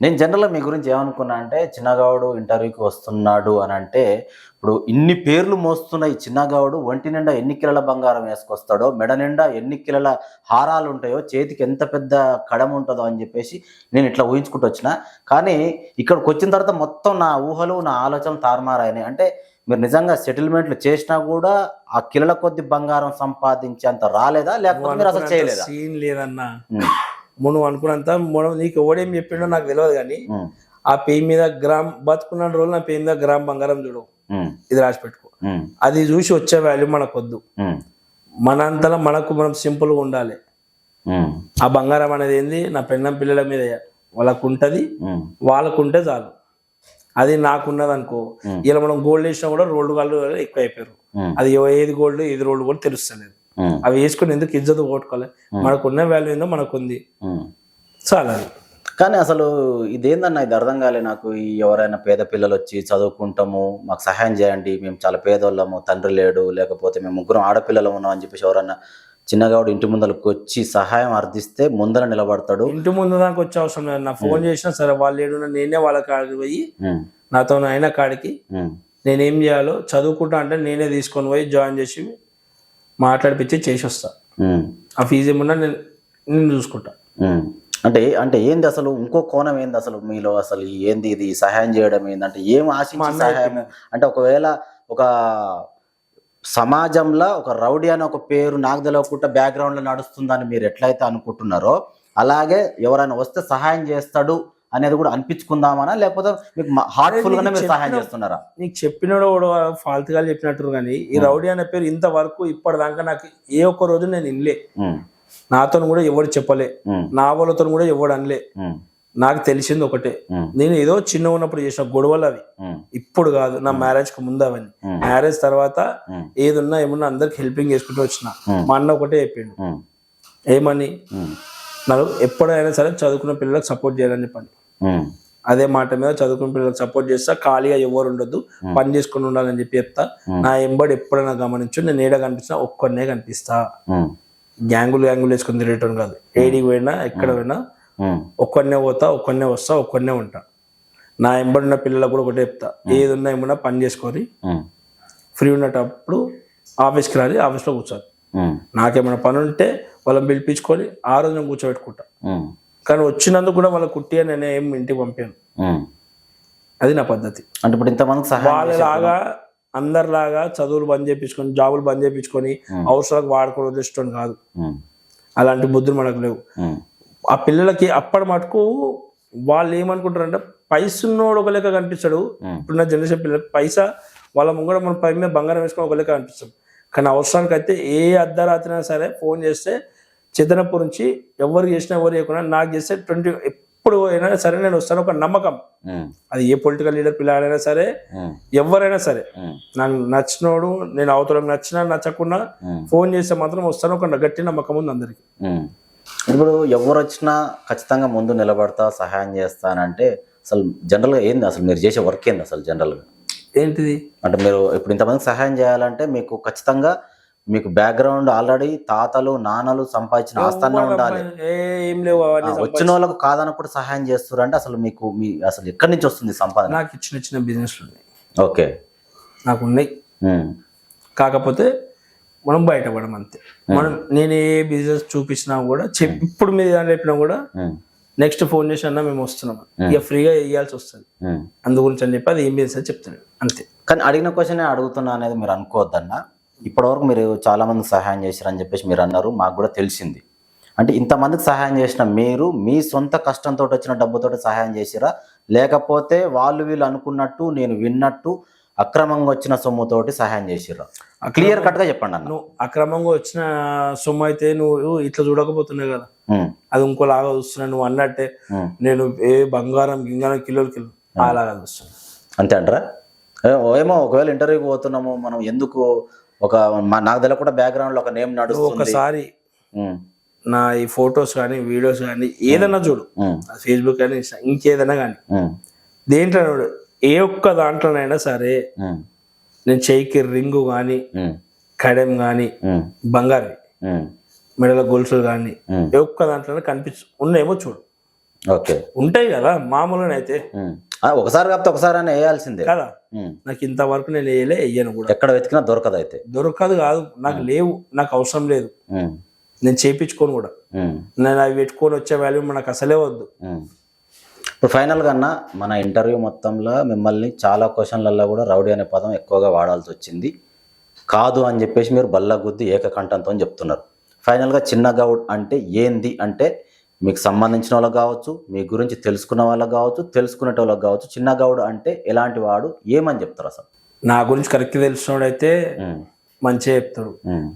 నేను జనరల్‌గా మీ గురించి ఏమనుకున్నా అంటే, చిన్నగాడు ఇంటర్వ్యూకి వస్తున్నాడు అనంటే, ఇప్పుడు ఇన్ని పేర్లు మోస్తున్న ఈ చిన్నగాడు ఒంటి నిండా ఎన్ని కిలోల బంగారం ఏసుకొస్తాడో, మెడ నిండా ఎన్ని కిలోల హారాలుంటాయో, చేతికి ఎంత పెద్ద కడముంటదో అని జెప్పేసి నేను ఇట్లా ఊహించుకుంటూ వచ్చిన. కానీ ఇక్కడికొచ్చిన తర్వాత మొత్తం నా ఊహలు, నా ఆలోచనలు తారుమారయినాయి. అంటే మీరు నిజంగా సెటిల్‌మెంట్‌లు చేసినా గూడా, ఆ కిలోల కొద్ది బంగారం సంపాదించేంత రాలేదా? లేకపోతే మీరసలు చేయలేదా? సీన్ లేదన్నా. హ్మ్. నువ్వు అనుకున్నంత నీకు ఎవడేం చెప్పిండో నాకు తెలియదు కానీ హ్మ్. ఆ పేరు మీద గ్రామ్ బతుకున్న రోజులు నా పేరు మీద గ్రామ్ బంగారం చూడు, హ్మ్. ఇది రాసి పెట్టుకో. హ్మ్. అది చూసి వచ్చే వాల్యూ మనకొద్దు. హ్మ్. మనంతలో మనం సింపుల్గా ఉండాలి. హ్మ్. ఆ బంగారం అనేది ఏంది నా పెళ్ళం పిల్లల మీద వాళ్ళకు ఉంటుంది, హ్మ్. వాళ్ళకుంటే చాలు. అది నాకున్నది అనుకో, హ్మ్. ఇలా మనం గోల్డ్ వేసినా కూడా రోడ్డు వాళ్ళు ఎక్కువ అయిపోయారు. హ్మ్. అది ఏది గోల్డ్ ఏది రోడ్డు కూడా తెలుస్తలేదు. హ్మ్. అవి వేసుకుని ఎందుకు ఇజ్జత్ పోగొట్టుకోవాలి? మనకున్న వాల్యూ ఏందో మనకుంది, హ్మ్. చాలా అది. కానీ అసలు ఇదేందన్నా ఇది అర్థం కాలే నాకు. ఈ ఎవరైనా పేద పిల్లలొచ్చి చదువుకుంటాము, మాకు సహాయం చేయండి, మేము చాలా పేదోళ్ళము, తండ్రి లేడు, లేకపోతే మేము ముగ్గురం ఆడపిల్లలం ఉన్నాం అని చెప్పేసి ఎవరన్నా చిన్నగాడు ఇంటి ముందలకొచ్చి సహాయం అర్థిస్తే ముందర నిలబడతాడు. ఇంటి ముందు దాకా వచ్చే అవసరం లేదు. నా ఫోన్ చేసినా సరే వాళ్ళు ఏడున్నా నేనే వాళ్ళ కాడికి పోయి హ్మ్. నాతో అయిన కాడికి హ్మ్. నేనేం చేయాలో చదువుకుంటా అంటే నేనే తీసుకొని పోయి జాయిన్ చేసి మాట్లాడిపించి చేసి వస్తా. హ్మ్. ఆ ఫీజు ఏమన్నా నేను చూసుకుంటా. హ్మ్. అంటే ఏంది అసలు ఇంకో కోణం ఏంది అసలు మీలో అసలు ఏంది ఇది సహాయం చేయడం ఏందంటే ఏం మా ఆశించి అన్న సహాయం? చెప్పింది. అంటే ఒకవేళ ఒక సమాజంలో ఒక రౌడీ అనే ఒక పేరు నాకు తెలవకుండా బ్యాక్‌గ్రౌండ్‌లో నడుస్తుందని మీరు ఎట్లయితే అనుకుంటున్నారో, అలాగే ఎవరైనా వస్తే సహాయం చేస్తాడు అనేది కూడా అనిపించుకుందామనా? లేకపోతే మీకు హార్ట్‌ఫుల్‌గానే మీరు సహాయం చేస్తున్నారా? నీకు చెప్పినోడు కూడా ఫాల్తుగా చెప్పినట్టు కానీ ఈ రౌడీ అనే పేరు ఇంతవరకు ఇప్పటిదాకా నాకు ఏ ఒక్క రోజు నేను వినలే. హ్మ్. నాతో కూడా ఎవడు చెప్పలే, హ్మ్. నా వాళ్ళతో కూడా ఎవడు అనలే. హ్మ్. నాకు తెలిసింది ఒకటే, హ్మ్. నేను ఏదో చిన్న ఉన్నప్పుడు చేసిన గొడవలు అవి. హ్మ్. ఇప్పుడు కాదు, నా మ్యారేజ్కి ముందు అవన్నీ. హ్మ్. మ్యారేజ్ తర్వాత హ్మ్. ఏదున్నా ఏమున్నా అందరికి హెల్పింగ్ చేసుకుంటూ వచ్చిన. హ్మ్. మా అన్న ఒకటే చెప్పిండు, హ్మ్. ఏమని, హ్మ్. నాకు ఎప్పుడైనా సరే చదువుకున్న పిల్లలకు సపోర్ట్ చేయాలని చెప్పండి. హ్మ్. అదే మాట మీద చదువుకున్న పిల్లలకు సపోర్ట్ చేస్తా, ఖాళీగా ఎవరు ఉండొద్దు, పని చేసుకుని ఉండాలని చెప్పి చెప్తా. నా ఎంబడి ఎప్పుడైనా గమనించు, నేను ఏడ కనిపిస్తా ఒక్కడనే కనిపిస్తా. హ్మ్. గ్యాంగులు వేసుకుని తిరగటం కాదు. ఏడికి పోయినా ఎక్కడ పోయినా హ్మ్. ఒక్కడనే పోతా, ఒక్కడనే వస్తా, ఒక్కడనే ఉంటా. నా ఎంబడిన పిల్లలకు కూడా ఒకటే చెప్తా, ఏది ఉన్నా ఏమన్నా పని చేసుకొని హ్మ్. ఫ్రీ ఉన్నప్పుడు ఆఫీస్కి రాలి, ఆఫీస్లో కూర్చోాలి. హ్మ్. నాకేమైనా పని ఉంటే వాళ్ళని పిలిపించుకొని ఆ రోజు నేను కూర్చోబెట్టుకుంటా. హ్మ్. కానీ వచ్చినందుకు కూడా వాళ్ళ కుట్టిగా నేను ఏం ఇంటికి పంపాను. హ్మ్. అది నా పద్ధతి. అంటే ఇప్పుడు ఇంతమందికి సహాయం వాళ్ళలాగా అందరిలాగా చదువులు బంద్ చేయించుకొని జాబులు బంద్ చేయించుకొని అవసరాలకు వాడుకొని వదిలేటం కాదు. హ్మ్. అలాంటి బుద్ధులు మనకు లేవు. హ్మ్. ఆ పిల్లలకి అప్పటి మటుకు వాళ్ళు ఏమనుకుంటారంటే పైసున్నోడు ఒక లెక్క కనిపిస్తాడు. ఇప్పుడున్న జనరేషన్ పిల్లలకి పైసా వాళ్ళ ముంగడ మన పై మీద బంగారం వేసుకొని ఒక లెక్క కనిపిస్తాడు. కానీ అవసరానికి అయితే ఏ అర్ధరాత్రి అయినా సరే ఫోన్ చేస్తే చిత్తనప్పటి నుంచి ఎవరు చేసినా ఎవరు చేయకుండా నాకు చేస్తే ఎప్పుడు అయినా సరే నేను వస్తాను ఒక నమ్మకం. అది ఏ పొలిటికల్ లీడర్ పిల్లాడైనా సరే ఎవరైనా సరే నాకు నచ్చినోడు, నేను అవతలకు నచ్చినా నచ్చకుండా ఫోన్ చేస్తే మాత్రం వస్తాను ఒక గట్టి నమ్మకం ఉంది అందరికి. ఇప్పుడు ఎవరు వచ్చినా ఖచ్చితంగా ముందు నిలబడతా సహాయం చేస్తానంటే అసలు జనరల్గా ఏంది అసలు మీరు చేసే వర్క్ ఏంది అసలు జనరల్గా ఏంటిది అంటే మీరు ఇప్పుడు ఇంతమందికి సహాయం చేయాలంటే మీకు ఖచ్చితంగా మీకు బ్యాక్గ్రౌండ్ ఆల్రెడీ తాతలు నాన్నలు సంపాదించిన ఆస్థానం ఉండాలి. ఏం లేవు అవన్నీ. వచ్చిన వాళ్ళకు కాదనప్పుడు సహాయం చేస్తారు అంటే అసలు మీకు అసలు ఎక్కడి నుంచి వస్తుంది సంపాదన? నాకు చిన్న బిజినెస్లు ఉన్నాయి. ఓకే, నాకు ఉన్నాయి. కాకపోతే మనం బయటపడం అంతే. నేను ఏ బిజినెస్ చూపించినా కూడా ఇప్పుడు మీద చెప్పినా కూడా నెక్స్ట్ ఫోన్ చేసి అన్నా మేము వస్తున్నాం, ఇక ఫ్రీగా వేయాల్సి వస్తుంది, అందు గురించి అని చెప్పి అది ఏం బిజినెస్ చెప్తాను అంతే. కానీ అడిగిన క్వశ్చన్ అడుగుతున్నా అనేది మీరు అనుకోవద్దన్నా. ఇప్పటివరకు మీరు చాలా మందికి సహాయం చేశారని చెప్పేసి మీరు అన్నారు, మాకు కూడా తెలిసింది. అంటే ఇంతమందికి సహాయం చేసిన మీరు మీ సొంత కష్టంతో వచ్చిన డబ్బుతో సహాయం చేసిరా, లేకపోతే వాళ్ళు వీళ్ళు అనుకున్నట్టు నేను విన్నట్టు అక్రమంగా వచ్చిన సొమ్ముతోటి సహాయం చేసిరా? క్లియర్ కట్ గా చెప్పండి అన్న. నువ్వు అక్రమంగా వచ్చిన సొమ్ము అయితే నువ్వు ఇట్లా చూడకపోతున్నావు కదా, అది ఇంకోలాగా చూస్తున్నా. నువ్వు అన్నట్టే నేను ఏ బంగారం గింగారం కిలోలు అలాగా చూస్తున్నా అంతే అంటారా? ఏమో ఒకవేళ ఇంటర్వ్యూకి పోతున్నాము మనం, ఎందుకు ఒక నాకు తెలియకుండా బ్యాక్గ్రౌండ్ లో ఒక నేమ్ నడుస్తుంది. ఒకసారి నా ఈ ఫొటోస్ కానీ వీడియోస్ కానీ ఏదైనా చూడు, ఫేస్బుక్ కానీ ఇంకేదైనా కానీ దేంట్లో ఏ ఒక్క దాంట్లోనైనా సరే నేను చెయ్యికి రింగు కానీ కడెం కానీ బంగారు మెడల గొలుసులు కానీ ఏ ఒక్క దాంట్లో ఉన్నాయేమో చూడు. ఓకే. ఉంటాయి కదా మామూలుగా అయితే ఒకసారి కాకపోతే ఒకసారి అయినా వేయాల్సిందే కదా. నాకు ఇంతవరకు నేను వేయను కూడా. ఎక్కడ వెతికినా దొరకదు అయితే. దొరకదు కాదు, నాకు లేవు, నాకు అవసరం లేదు, నేను చేయించుకోను కూడా. నేను అవి పెట్టుకొని వచ్చే వాల్యూ మనకు అసలే వద్దు. ఇప్పుడు ఫైనల్గా అన్న మన ఇంటర్వ్యూ మొత్తంలో మిమ్మల్ని చాలా క్వశ్చన్లలో కూడా రౌడీ అనే పదం ఎక్కువగా వాడాల్సి వచ్చింది. కాదు అని చెప్పేసి మీరు బల్లగుద్ది ఏకకంఠంతో చెప్తున్నారు. ఫైనల్గా చిన్న గౌడ్ అంటే ఏంది అంటే మీకు సంబంధించిన వాళ్ళకి కావచ్చు, మీ గురించి తెలుసుకున్న వాళ్ళకి కావచ్చు, తెలుసుకునేటోళ్ళకి కావచ్చు, చిన్న గౌడ్ అంటే ఎలాంటి వాడు ఏమని చెప్తారు అసలు? నా గురించి కరెక్ట్ తెలిసినోడైతే మంచిగా చెప్తాడు.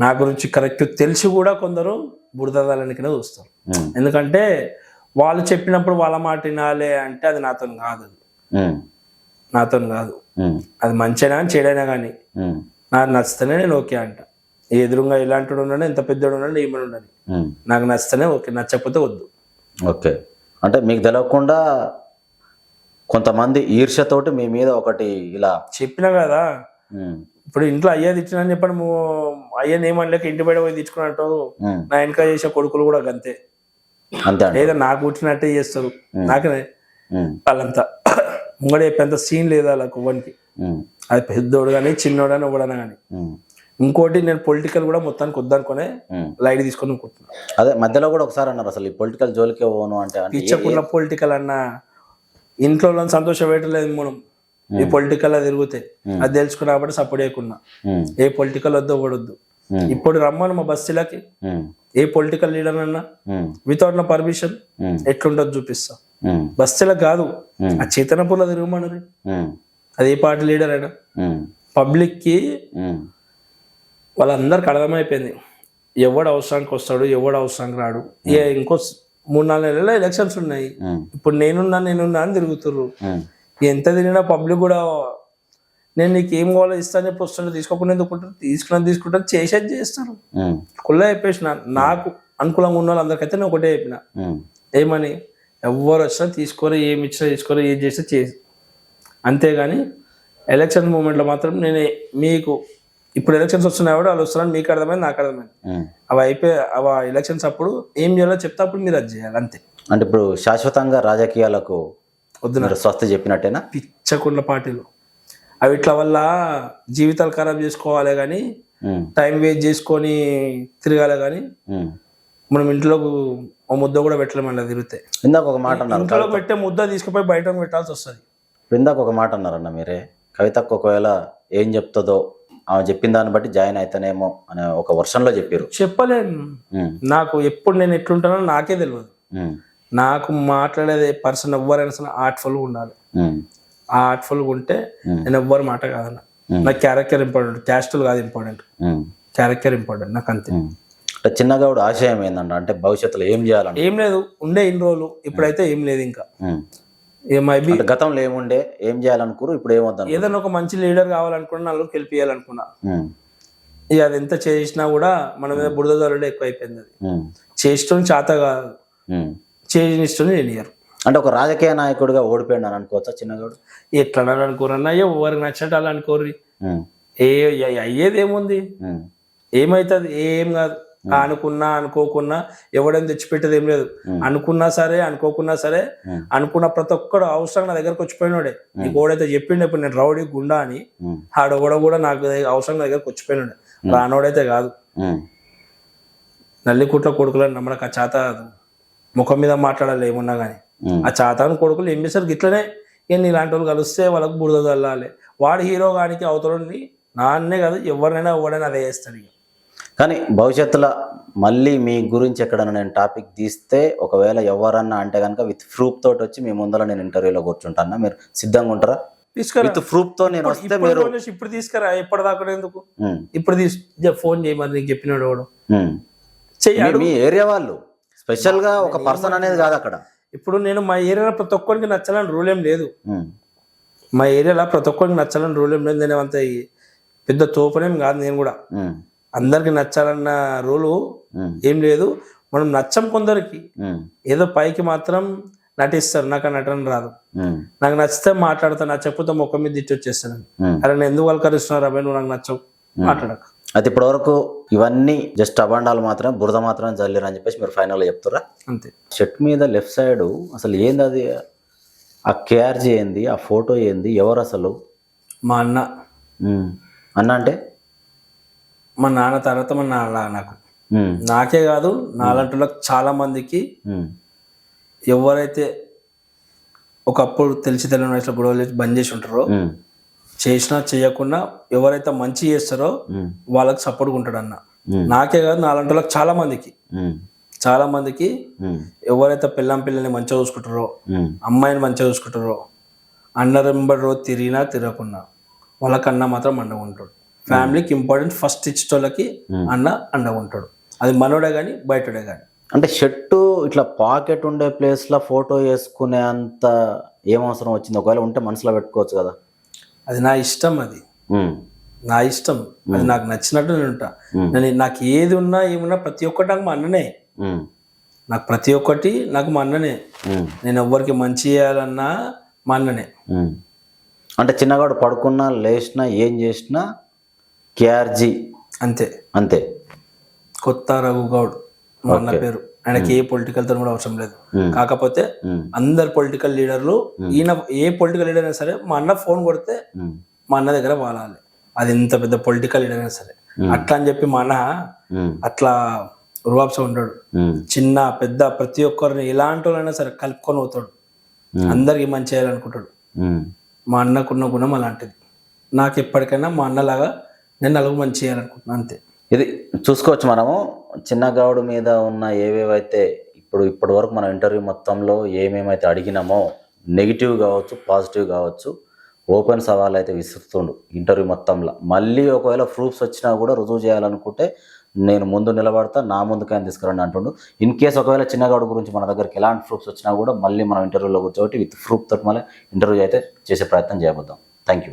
నా గురించి కరెక్ట్ తెలిసి కూడా కొందరు బురదలనికినే చూస్తారు. ఎందుకంటే వాళ్ళు చెప్పినప్పుడు వాళ్ళ మాట వినాలి అంటే అది నాతో కాదు, నాతో కాదు. అది మంచిగా చెడైనా కానీ నాకు నచ్చితేనే నేను ఓకే అంట. ఎదురుగా ఎలాంటి ఉన్నాడు, ఎంత పెద్దోడు ఉన్నాడు, ఏమని ఉండదు, నాకు నచ్చితేనే ఓకే, నచ్చకపోతే వద్దు. ఓకే. అంటే మీకు తెలియకుండా కొంతమంది ఈర్ష్యతోటి మీ మీద ఒకటి ఇలా చెప్పినా కదా. ఇప్పుడు ఇంట్లో అయ్యా తెచ్చినా చెప్పండి, అయ్యని ఏమనలేక ఇంటి బయట పోయి తెచ్చుకున్నట్టు నా వెనక చేసే కొడుకులు కూడా అంతే. ఏదో నాకు కూర్చున్నట్టే చేస్తారు. నాకనే వాళ్ళంతా ముంగడ చెప్పేంత సీన్ లేదు అలా కొవ్వనికి. అది పెద్దోడు కానీ చిన్నోడు అని ఎవడన్నా కానీ. ఇంకోటి నేను పొలిటికల్ కూడా మొత్తానికి వద్దనుకునే లైట్ తీసుకొని అనుకుంటున్నా. అదే మధ్యలో కూడా ఒకసారి అన్నారు అసలు ఈ పొలిటికల్ జోలికే పోను అంటే పిచ్చకున్న పొలిటికల్ అన్న ఇంట్లో సంతోషం పెట్టలేదు మనం. ఈ పొలిటికల్ తిరిగితే అది తెలుసుకున్నా కాబట్టి సపోర్ట్ చేయకున్నా. ఏ పొలిటికల్ వద్దు ఓడొద్దు. ఇప్పుడు రమ్మను మా బస్తీలకి ఏ పొలిటికల్ లీడర్ అన్నా వితౌట్ నా పర్మిషన్ ఎట్లుంటది చూపిస్తా. బస్తీలకు కాదు, ఆ చేతనపూర్లో తిరగమన్నది. అది ఏ పార్టీ లీడర్ అయినా పబ్లిక్ కి వాళ్ళందరికి అర్థమైపోయింది ఎవడు అవసరానికి వస్తాడు, ఎవడు అవసరానికి రాడు. ఇంకో 3-4 నెలల్లో ఎలక్షన్స్ ఉన్నాయి. ఇప్పుడు నేనున్నా అని తిరుగుతుర్రు. ఎంత తిరిగినా పబ్లిక్ కూడా నేను నీకు ఏం కావాలో ఇస్తాను చెప్పి వస్తుంటే తీసుకోకుండా ఎందుకుంటారు, తీసుకుంటారు చేసేది చేస్తారు. కుల్లా చెప్పేసిన నాకు అనుకూలంగా ఉన్న వాళ్ళందరికైతే నేను ఒకటే చెప్పిన, ఏమని ఎవరు వచ్చినా తీసుకోరు, ఏమి ఇచ్చినా తీసుకోరు, ఏది చేసినా చేసి. అంతేగాని ఎలక్షన్ మూమెంట్లో మాత్రం నేను మీకు ఇప్పుడు ఎలక్షన్స్ వస్తున్నాయి వాళ్ళు వస్తున్నారని మీకు అర్థమైంది, నాకు అర్థమైంది. అవి అయిపోయి ఎలక్షన్స్ అప్పుడు ఏం చేయాలో చెప్తే అప్పుడు మీరు అది చేయాలి అంతే. అంటే ఇప్పుడు శాశ్వతంగా రాజకీయాలకు వద్దు స్వస్తి చెప్పినట్టేనా? పిచ్చకున్న పార్టీలు అవి ఇట్లా వల్ల జీవితాలు ఖరాబ్ చేసుకోవాలి కానీ టైం వేస్ట్ చేసుకొని తిరగాలి కానీ మనం ఇంట్లో ముద్ద కూడా పెట్టలేమని తిరిగితే. ఇందాక ఒక మాట అన్నారు, ఇంట్లో పెట్టే ముద్ద తీసుకుపోయి బయట పెట్టాల్సి వస్తుంది. ఇందాక ఒక మాట అన్నారన్న మీరే, కవితకు ఒకవేళ ఏం చెప్తుందో ఆమె చెప్పిన దాన్ని బట్టి జాయిన్ అయితేనేమో అనే ఒక వర్షన్లో చెప్పారు. చెప్పలేను, నాకు ఎప్పుడు నేను ఎట్లుంటానో నాకే తెలియదు. నాకు మాట్లాడేది పర్సన్ ఎవ్వరైనా సరే ఆర్ట్ఫుల్గా ఉండాలి. ఆర్ట్ఫుల్గా ఉంటే నేను ఎవ్వరు మాట కాదన్న. నాకు క్యారెక్టర్ ఇంపార్టెంట్, క్యాస్టులు కాదు ఇంపార్టెంట్, క్యారెక్టర్ ఇంపార్టెంట్ నాకు అంతే. చిన్న గౌడ్ ఆశయం ఏందంట అంటే భవిష్యత్తులో ఏం చేయాలంటే? ఏం లేదు, ఉండే ఇన్ని రోజులు, ఇప్పుడైతే ఏం లేదు. ఇంకా గతంలో ఏముండే, ఏం చేయాలనుకున్నారు, ఇప్పుడు ఏమవుతాను? ఏదైనా ఒక మంచి లీడర్ కావాలనుకున్నా, నలుగురు గెలిపియాలనుకున్నా. ఇక అది ఎంత చేసినా కూడా మన మీద బురద జల్లుడే ఎక్కువ అయిపోయింది. అది చేష్టం చేత కాదు, చేసిన నేను. అంటే ఒక రాజకీయ నాయకుడిగా ఓడిపోయాడు అని అనుకోవచ్చా చిన్నగౌడ్? ఎట్లా అనుకోరన్నా, ఎవరికి నచ్చినట్టు అలా అనుకోరు. అయ్యేది ఏముంది, ఏమైతుంది, ఏం కాదు. అనుకున్నా అనుకోకున్నా ఎవడని తెచ్చిపెట్టేది ఏం లేదు. అనుకున్నా సరే అనుకోకున్నా సరే అనుకున్న ప్రతి ఒక్కడు అవసరం నా దగ్గరకు వచ్చిపోయినాడే. నీకు ఓడైతే చెప్పిండే ఇప్పుడు నేను రౌడీ గుండా అని, ఆడోడ కూడా నాకు అవసరం నా దగ్గరకు వచ్చిపోయినాడే, రానోడైతే కాదు. నల్లికుట్ల కొడుకులని నమ్మడానికి ఆ చేత ముఖం మీద మాట్లాడాలి ఏమున్నా కానీ. ఆ చాతాను కొడుకులు ఏం చేస్తారు గిట్లనే, ఇలాంటి వాళ్ళు కలిస్తే వాళ్ళకు బురద చల్లాలి. వాడు హీరో గానికి అవతలని నాన్నే కాదు ఎవరినైనా ఎవడైనా అదే చేస్తాడు. కానీ భవిష్యత్తులో మళ్ళీ మీ గురించి ఎక్కడైనా నేను టాపిక్ తీస్తే ఒకవేళ ఎవరన్నా అంటే కనుక విత్ ప్రూఫ్ తోటి వచ్చి మీ ముందర నేను ఇంటర్వ్యూలో కూర్చుంటాను, మీరు సిద్ధంగా ఉంటారా? తీసుకురా, విత్ ప్రూఫ్ తో నేను వస్తే మీరు ఇప్పుడు తీసుకురా. ఎప్పటిదాకా ఎందుకు, ఇప్పుడు ఫోన్ చేయమని నీకు చెప్పినాడు వాడు చెయ్యాడు. మీ ఏరియా వాళ్ళు స్పెషల్ గా ఒక పర్సన్ అనేది కాదు అక్కడ. ఇప్పుడు నేను మా ఏరియాలో ప్రతి ఒక్కరికి నచ్చాలని రూల్ ఏం లేదు. మా ఏరియాలో ప్రతి ఒక్కరికి నచ్చాలని రూల్ ఏం లేదు. నేను అంత పెద్ద తోపనేం కాదు. నేను కూడా అందరికి నచ్చాలన్న రూలు ఏం లేదు. మనం నచ్చం కొందరికి, ఏదో పైకి మాత్రం నటిస్తారు. నాకు ఆ నటన రాదు. నాకు నచ్చితే మాట్లాడతాను, నా చెప్పుతో ముఖం మీద తిట్టి వచ్చేస్తాను. అరే నేను ఎందుకు వల్కరిస్తున్నారు అబ్బాయి, నువ్వు నాకు నచ్చవు, మాట్లాడక. అయితే ఇప్పటివరకు ఇవన్నీ జస్ట్ అబాండాలు మాత్రమే, బురద మాత్రమే జల్లిరు అని చెప్పేసి మీరు ఫైనల్గా చెప్తారా? అంతే. షర్ట్ మీద లెఫ్ట్ సైడ్ అసలు ఏంది అది? ఆ కేఆర్జీ ఏంది? ఆ ఫోటో ఏంది? ఎవరు అసలు? మా అన్న. అన్న అంటే మా నాన్న తర్వాత మా నాన్న. నాకు నాకే కాదు, నాలంటులకు చాలా మందికి ఎవరైతే ఒకప్పుడు తెలిసి తెలియని వయసులో గొడవలు చేసి బంద్ చేసి ఉంటారో, చేసినా చేయకుండా ఎవరైతే మంచి చేస్తారో వాళ్ళకి సపోర్ట్గా ఉంటాడు అన్న. నాకే కాదు, నాలంటులకు చాలా మందికి ఎవరైతే పిల్లని మంచిగా చూసుకుంటారో, అమ్మాయిని మంచిగా చూసుకుంటారో, అన్న వెంబడి రోజు తిరిగినా తిరగకున్నా వాళ్ళకి అన్న మాత్రం అండగా ఉంటాడు. ఫ్యామిలీకి ఇంపార్టెంట్ ఫస్ట్ ఇచ్చేటోళ్ళకి అన్న అండగా ఉంటాడు. అది మనోడే కానీ బయటోడే కానీ. అంటే షర్టు ఇట్లా పాకెట్ ఉండే ప్లేస్లో ఫోటో వేసుకునే అంత ఏం అవసరం వచ్చింది? ఒకవేళ ఉంటే మనసులో పెట్టుకోవచ్చు కదా. అది నా ఇష్టం, అది నా ఇష్టం, అది నాకు నచ్చినట్టు నేను ఉంటా. నాకు ఏది ఉన్నా ఏమున్నా ప్రతి ఒక్కటి నాకు మా అన్ననే. నాకు ప్రతి ఒక్కటి నాకు మా అన్ననే. నేను ఎవ్వరికి మంచి చేయాలన్నా మా అన్ననే. అంటే చిన్నగాడు పడుకున్నా లేచినా ఏం చేసినా కేఆర్జీ అంతే. అంతే. కొత్త రఘుగౌడ్ మా అన్న పేరు. ఆయనకి ఏ పొలిటికల్ తో కూడా అవసరం లేదు. కాకపోతే అందరు పొలిటికల్ లీడర్లు, ఈయన ఏ పొలిటికల్ లీడర్ అయినా సరే మా అన్న ఫోన్ కొడితే మా అన్న దగ్గర వాలాలి. అది ఎంత పెద్ద పొలిటికల్ లీడర్ అయినా సరే. అట్లా అని చెప్పి మా అన్న అట్లా రువాబ్స ఉంటాడు. చిన్న పెద్ద ప్రతి ఒక్కరిని ఎలాంటి వాళ్ళైనా సరే కలుపుకొని పోతాడు. అందరికి మంచి చేయాలనుకుంటాడు. మా అన్నకున్న గుణం అలాంటిది. నాకు ఎప్పటికైనా మా అన్నలాగా నేను నలుగురు మంచి చేయాలనుకుంటున్నాను, అంతే. ఇది చూసుకోవచ్చు మనము చిన్నగౌడ్ మీద ఉన్న ఏవేవైతే ఇప్పటి వరకు మనం ఇంటర్వ్యూ మొత్తంలో ఏమేమైతే అడిగినామో, నెగిటివ్ కావచ్చు పాజిటివ్ కావచ్చు, ఓపెన్ సవాల్ అయితే విసురుతుండు ఇంటర్వ్యూ మొత్తంలో. మళ్ళీ ఒకవేళ ప్రూఫ్స్ వచ్చినా కూడా రుజువు చేయాలనుకుంటే నేను ముందు నిలబడతా, నా ముందుకైనా తీసుకురండి అంటుండు. ఇన్ కేసు ఒకవేళ చిన్నగౌడ్ గురించి మన దగ్గరికి ఎలాంటి ప్రూఫ్స్ వచ్చినా కూడా మళ్ళీ మనం ఇంటర్వ్యూలో కూర్చోబెట్టి విత్ ప్రూఫ్ తోటి మళ్ళీ ఇంటర్వ్యూ అయితే చేసే ప్రయత్నం చేయబోద్దాం.